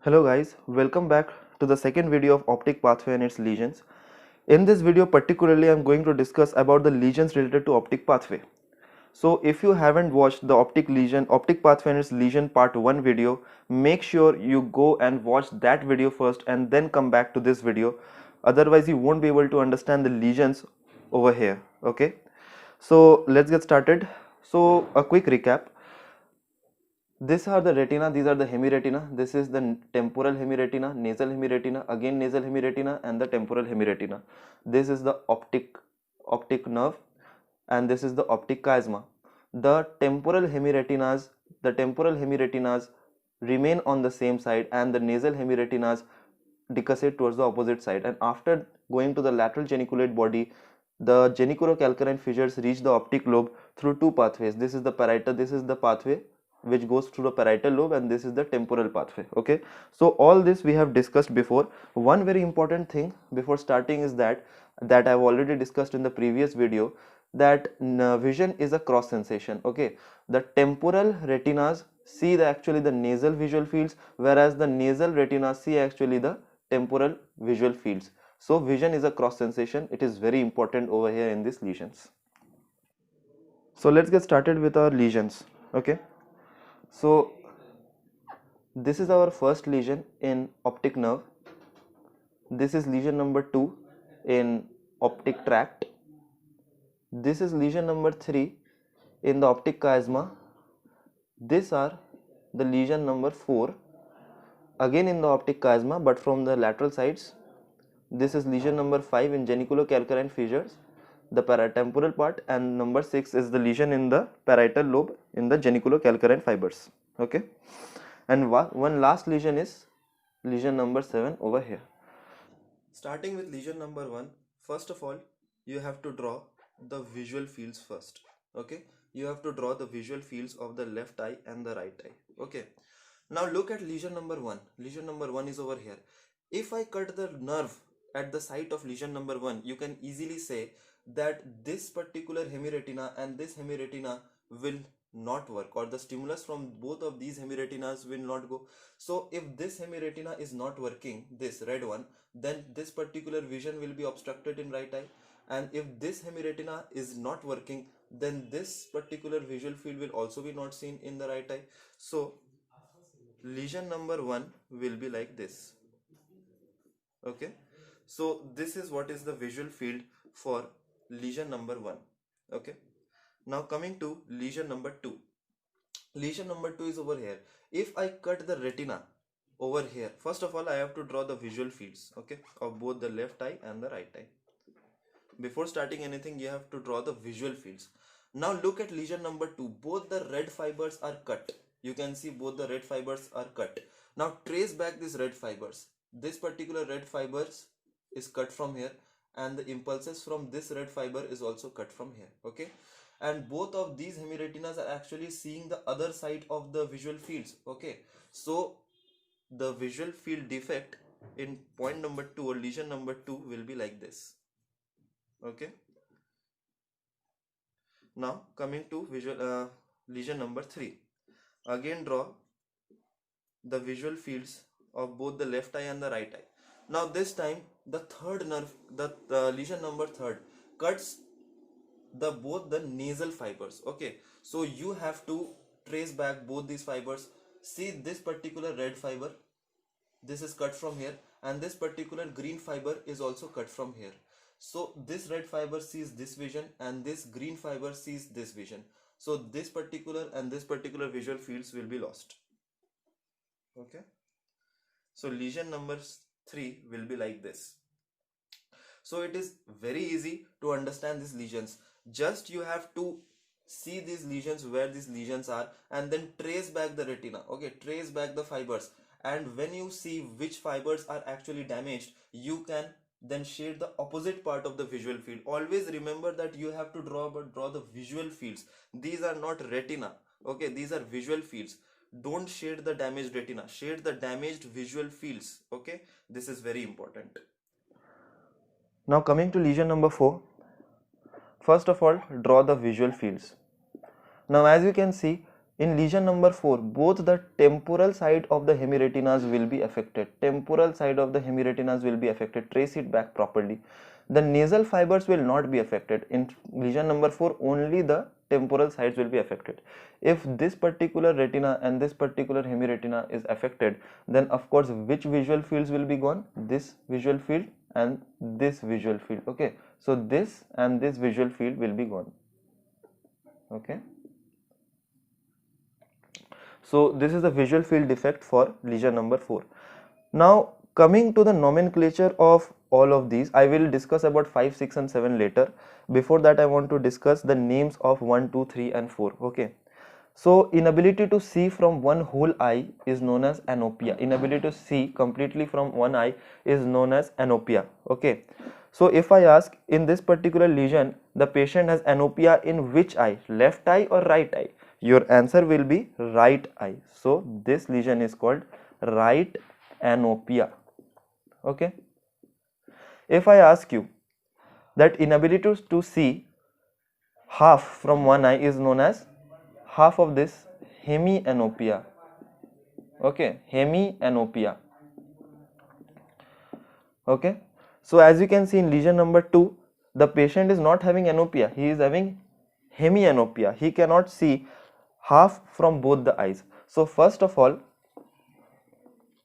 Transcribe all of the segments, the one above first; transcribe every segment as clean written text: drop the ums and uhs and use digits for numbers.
Hello guys, welcome back to the second video of optic pathway and its lesions. In this video particularly I am going to discuss about the lesions related to optic pathway. So if you haven't watched the optic pathway and its lesion part 1 video, make sure you go and watch that video first and then come back to this video. Otherwise you won't be able to understand the lesions over here. Okay, so let's get started. So a quick recap. These are the retina, these are the hemiretina. This is the temporal hemiretina, nasal hemiretina, again nasal hemiretina, and the temporal hemiretina. This is the optic nerve, and this is the optic chiasma. The temporal hemiretinas remain on the same side, and the nasal hemiretinas decussate towards the opposite side. And after going to the lateral geniculate body, the geniculocalcarine fissures reach the optic lobe through two pathways. This is the parietal, this is the pathway which goes through the parietal lobe, and this is the temporal pathway. Okay, so all this we have discussed before. One very important thing before starting is that I've already discussed in the previous video, that vision is a cross sensation. Okay, the temporal retinas see actually the nasal visual fields, whereas the nasal retinas see actually the temporal visual fields. So vision is a cross sensation. It is very important over here in these lesions. So let's get started with our lesions. Okay, so this is our first lesion in optic nerve. This is lesion number 2 in optic tract. This is lesion number 3 in the optic chiasma. These are the lesion number 4 again in the optic chiasma, but from the lateral sides. This is lesion number 5 in geniculocalcarine fissures, the paratemporal part, and number 6 is the lesion in the parietal lobe in the geniculocalcarine fibers. Okay, and one last lesion is lesion number 7 over here. Starting with lesion number 1, first of all you have to draw the visual fields first. Okay, you have to draw the visual fields of the left eye and the right eye. Okay, now look at lesion number 1. Lesion number 1 is over here. If I cut the nerve at the site of lesion number 1, you can easily say that this particular hemiretina and this hemiretina will not work, or the stimulus from both of these hemiretinas will not go. So if this hemiretina is not working, this red one, then this particular vision will be obstructed in right eye. And if this hemiretina is not working, then this particular visual field will also be not seen in the right eye. So lesion number 1 will be like this. Okay, so this is what is the visual field for lesion number 1. Okay, now coming to lesion number 2. Lesion number 2 is over here. If I cut the retina over here, first of all I have to draw the visual fields, okay, of both the left eye and the right eye. Before starting anything, you have to draw the visual fields. Now look at lesion number 2. Both the red fibers are cut. You can see both the red fibers are cut. Now trace back these red fibers. This particular red fibers is cut from here, and the impulses from this red fiber is also cut from here. Okay, and both of these hemiretinas are actually seeing the other side of the visual fields. Okay, so the visual field defect in point number 2 or lesion number 2 will be like this. Okay, now coming to lesion number 3. Again draw the visual fields of both the left eye and the right eye. Now this time the third nerve, the lesion number 3 cuts both the nasal fibers. Okay, so you have to trace back both these fibers. See this particular red fiber, this is cut from here, and this particular green fiber is also cut from here. So this red fiber sees this vision and this green fiber sees this vision. So this particular and this particular visual fields will be lost. Okay, so lesion number 3 will be like this. So it is very easy to understand these lesions. Just you have to see these lesions, where these lesions are, and then trace back the retina. Okay, trace back the fibers, and when you see which fibers are actually damaged, you can then shade the opposite part of the visual field. Always remember that you have to draw the visual fields. These are not retina. Okay, these are visual fields. Don't shade the damaged retina, shade the damaged visual fields. Okay, this is very important. Now coming to lesion number 4. First of all, draw the visual fields. Now as you can see, In lesion number 4, both the temporal side of the hemiretinas will be affected. Temporal side of the hemiretinas will be affected. Trace it back properly. The nasal fibers will not be affected. In lesion number 4, only the temporal sides will be affected. If this particular retina and this particular hemiretina is affected, then of course which visual fields will be gone? This visual field and this visual field. Okay, so this and this visual field will be gone. Okay, so this is the visual field defect for lesion number 4. Now coming to the nomenclature of all of these, I will discuss about 5, 6 and 7 later. Before that I want to discuss the names of 1, 2, 3 and 4. Okay, so inability to see from one whole eye is known as anopia. Inability to see completely from one eye is known as anopia. Okay, so if I ask, in this particular lesion the patient has anopia in which eye, left eye or right eye? Your answer will be right eye. So this lesion is called right anopia. Okay, if I ask you that inability to see half from one eye is known as half of this, hemianopia. Okay, hemianopia. Okay, so as you can see in lesion number 2, the patient is not having anopia, he is having hemianopia. He cannot see half from both the eyes. So first of all,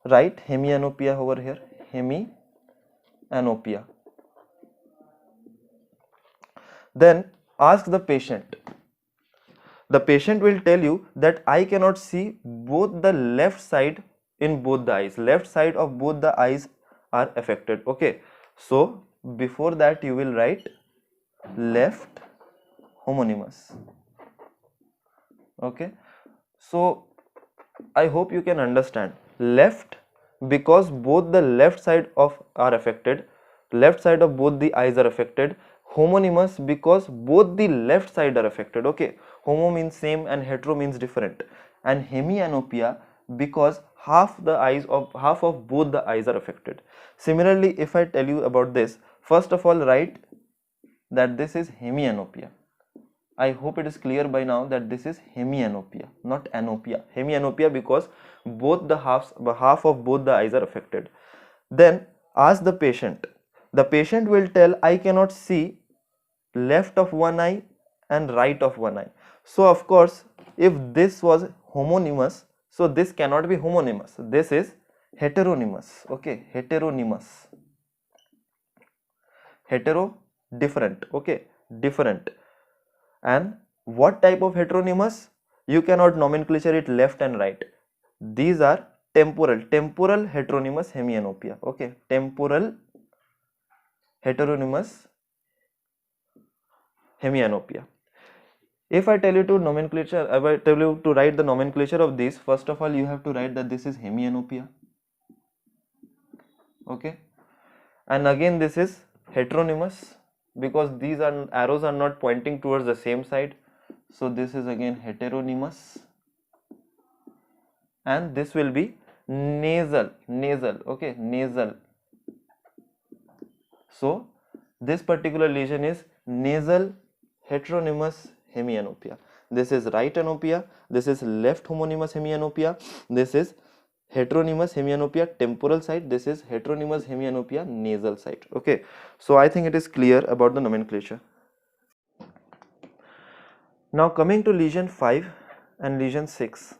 write hemianopia over here, hemianopia. Then ask the patient. The patient will tell you that I cannot see both the left side in both the eyes. Left side of both the eyes are affected. Okay, so before that you will write left homonymous. Okay, so I hope you can understand. Left, because both the left side of are affected, left side of both the eyes are affected. Homonymous, because both the left side are affected. Okay, homo means same and hetero means different. And hemianopia, because half of both the eyes are affected. Similarly, if I tell you about this, first of all write that this is hemianopia. I hope it is clear by now that this is hemianopia, not anopia. Hemianopia because both the half of both the eyes are affected. Then ask the patient. The patient will tell, I cannot see left of one eye and right of one eye. So of course, if this was homonymous, so this cannot be homonymous. This is heteronymous. Okay, heteronymous. Hetero, different. Okay, different. And what type of heteronymous? You cannot nomenclature it left and right. These are temporal heteronymous hemianopia. Okay, temporal heteronymous hemianopia. If I tell you to nomenclature, if I tell you to write the nomenclature of these, first of all you have to write that this is hemianopia. Okay, and again this is heteronymous because these arrows are not pointing towards the same side, so this is again heteronymous. And this will be nasal. Okay, nasal. So this particular lesion is nasal heteronymous hemianopia. This is right anopia, this is left homonymous hemianopia, this is heteronymous hemianopia temporal side, this is heteronymous hemianopia nasal side. Okay, so I think it is clear about the nomenclature. Now coming to lesion 5 and lesion 6.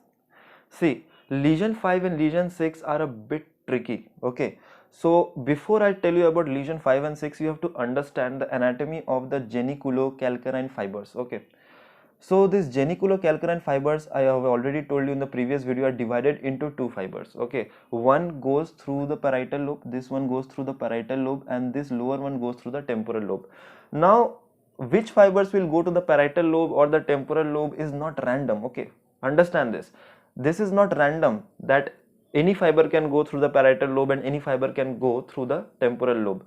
See, lesion 5 and lesion 6 are a bit tricky. Okay, so before I tell you about lesion 5 and 6, you have to understand the anatomy of the geniculocalcarine fibers. Okay, so these geniculocalcarine fibers, I have already told you in the previous video, are divided into two fibers. Okay, one goes through the parietal lobe, this one goes through the parietal lobe, and this lower one goes through the temporal lobe. Now which fibers will go to the parietal lobe or the temporal lobe is not random. Okay, understand this. This is not random that any fiber can go through the parietal lobe and any fiber can go through the temporal lobe.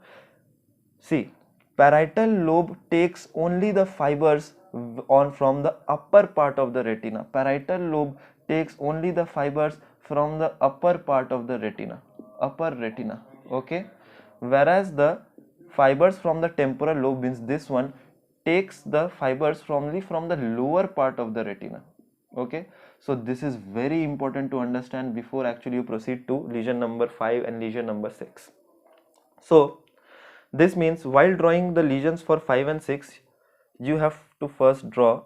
See, parietal lobe takes only the fibers from the upper part of the retina. Parietal lobe takes only the fibers from the upper part of the retina, upper retina. Okay, whereas the fibers from the temporal lobe, means this one, takes the fibers from the lower part of the retina. Okay, So this is very important to understand before actually you proceed to lesion number 5 and lesion number 6. So this means while drawing the lesions for 5 and 6, you have to first draw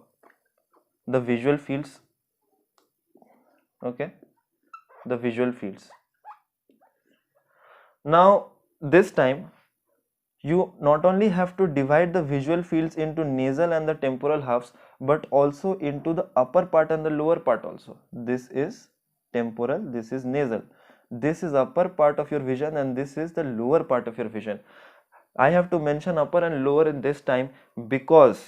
the visual fields, okay, the visual fields. Now this time you not only have to divide the visual fields into nasal and the temporal halves, but also into the upper part and the lower part also. This is temporal, this is nasal, this is upper part of your vision, and this is the lower part of your vision. I have to mention upper and lower in this time because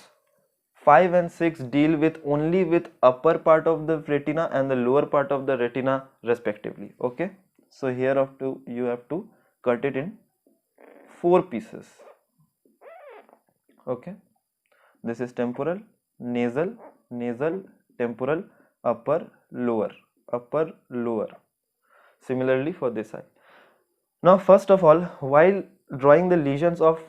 5 and 6 deal with only with upper part of the retina and the lower part of the retina respectively. Okay, so here you have to cut it in 4 pieces. Okay, this is temporal, nasal, nasal, temporal, upper, lower, upper, lower. Similarly for this eye. Now first of all, while drawing the lesions of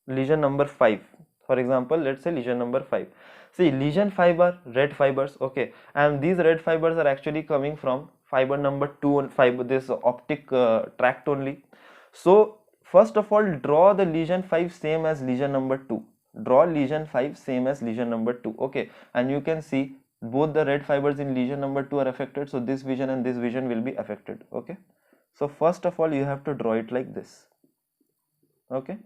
lesion number 5, for example, let's say lesion number 5. See, lesion 5 are red fibers, okay, and these red fibers are actually coming from fiber number 2 and fiber, this optic tract only. So first of all, draw the lesion 5 same as lesion number 2. Draw lesion 5 same as lesion number 2, okay, and you can see both the red fibers in lesion number 2 are affected, so this vision and this vision will be affected, okay. So first of all, you have to draw it like this, okay.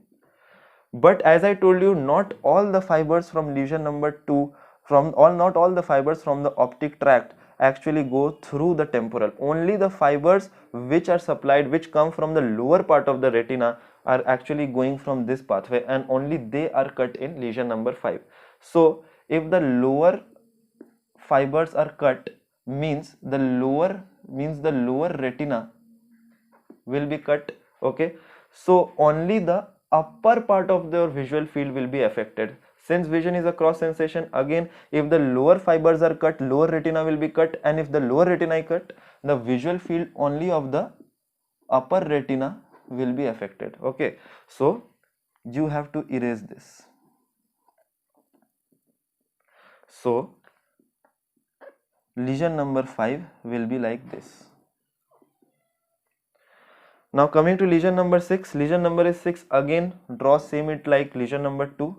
But as I told you, not all the fibers from lesion number 2, not all the fibers from the optic tract actually go through the temporal. Only the fibers which are supplied, which come from the lower part of the retina, are actually going from this pathway, and only they are cut in lesion number 5. So if the lower fibers are cut, means the lower retina will be cut, okay. So only the upper part of the visual field will be affected. Since vision is a cross sensation, again if the lower fibers are cut, lower retina will be cut, and if the lower retina is cut, the visual field only of the upper retina will be affected, okay. So you have to erase this. So lesion number 5 will be like this. Now coming to lesion number 6, lesion number 6, again draw same it like lesion number 2,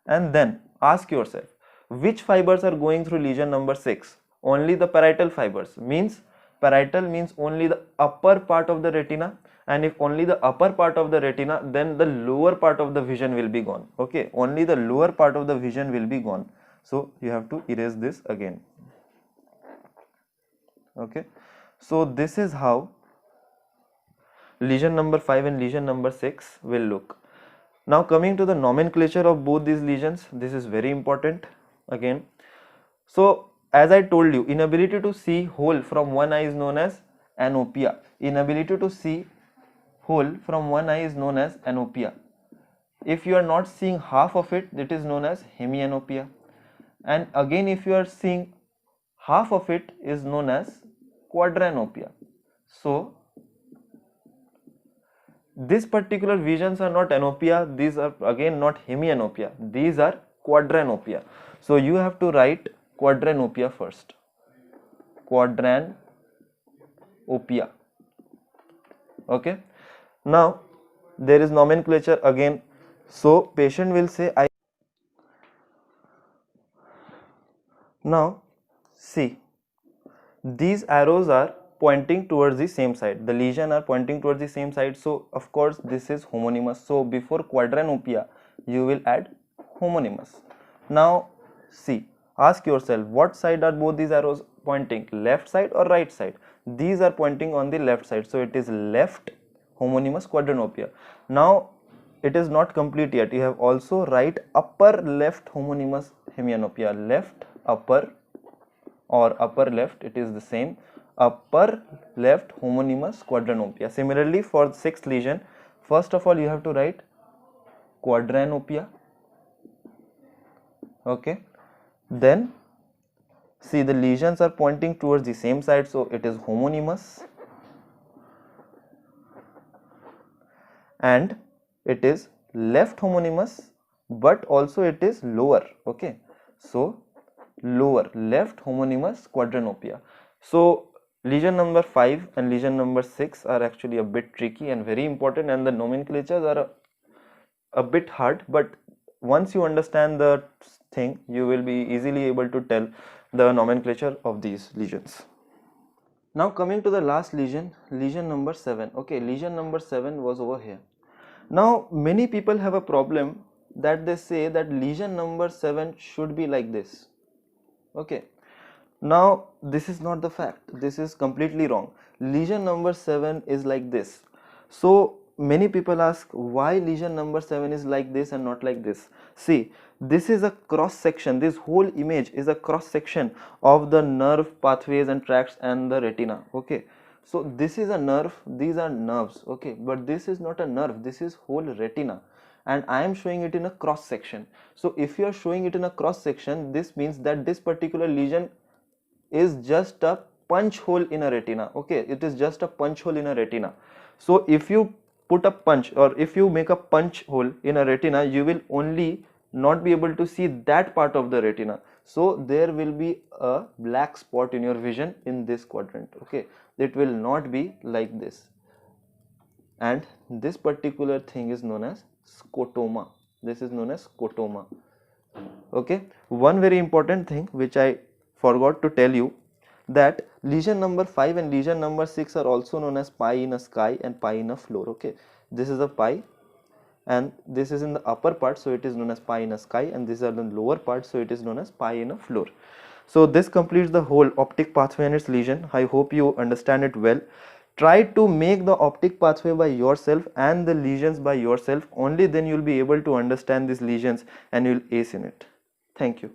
and then ask yourself which fibers are going through lesion number 6. Only the parietal fibers, means parietal means only the upper part of the retina, and if only the upper part of the retina, then the lower part of the vision will be gone, okay. Only the lower part of the vision will be gone. So you have to erase this again, okay. So this is how lesion number 5 and lesion number 6 will look. Now coming to the nomenclature of both these lesions, this is very important again. So as I told you, inability to see whole from one eye is known as anopia. Inability to see whole from one eye is known as anopia. If you are not seeing half of it, that is known as hemianopia. And again, if you are seeing half of it, is known as quadranopia. So these particular visions are not anopia, these are again not hemianopia, these are quadranopia. So you have to write quadranopia first. Quadranopia. Okay. Now there is nomenclature again. So patient will say, I now see, these arrows are pointing towards the same side, the lesion are pointing towards the same side, so of course this is homonymous. So before quadranopia you will add homonymous. Now see, ask yourself, what side are both these arrows pointing, left side or right side? These are pointing on the left side, so it is left homonymous quadranopia. Now it is not complete yet, you have also write upper left homonymous hemianopia, left upper or upper left, it is the same, upper left homonymous quadranopia. Similarly for 6th lesion, first of all you have to write quadranopia, okay. Then see, the lesions are pointing towards the same side, so it is homonymous, and it is left homonymous, but also it is lower, okay. So lower left homonymous quadranopia. So lesion number 5 and lesion number 6 are actually a bit tricky and very important, and the nomenclatures are a bit hard, but once you understand the thing, you will be easily able to tell the nomenclature of these lesions. Now coming to the last lesion, lesion number 7. Okay, lesion number 7 was over here. Now many people have a problem that they say that lesion number 7 should be like this. Okay, now this is not the fact, this is completely wrong. Lesion number 7 is like this. So many people ask why lesion number 7 is like this and not like this. See, this is a cross section, this whole image is a cross section of the nerve pathways and tracts and the retina. Okay, so this is a nerve, these are nerves. Okay, but this is not a nerve, this is whole retina, and I am showing it in a cross section. So if you are showing it in a cross section, this means that this particular lesion is just a punch hole in a retina. Okay, it is just a punch hole in a retina. So if you put a punch, or if you make a punch hole in a retina, you will only not be able to see that part of the retina. So there will be a black spot in your vision in this quadrant. Okay, it will not be like this, and this particular thing is known as scotoma. This is known as scotoma. Okay, one very important thing which I forgot to tell you, that lesion number 5 and lesion number 6 are also known as pie in a sky and pie in a floor. Okay, this is a pie and this is in the upper part, so it is known as pie in a sky, and these are the lower part, so it is known as pie in a floor. So this completes the whole optic pathway and its lesion. I hope you understand it well. Try to make the optic pathway by yourself and the lesions by yourself. Only then you will be able to understand these lesions and you will ace in it. Thank you.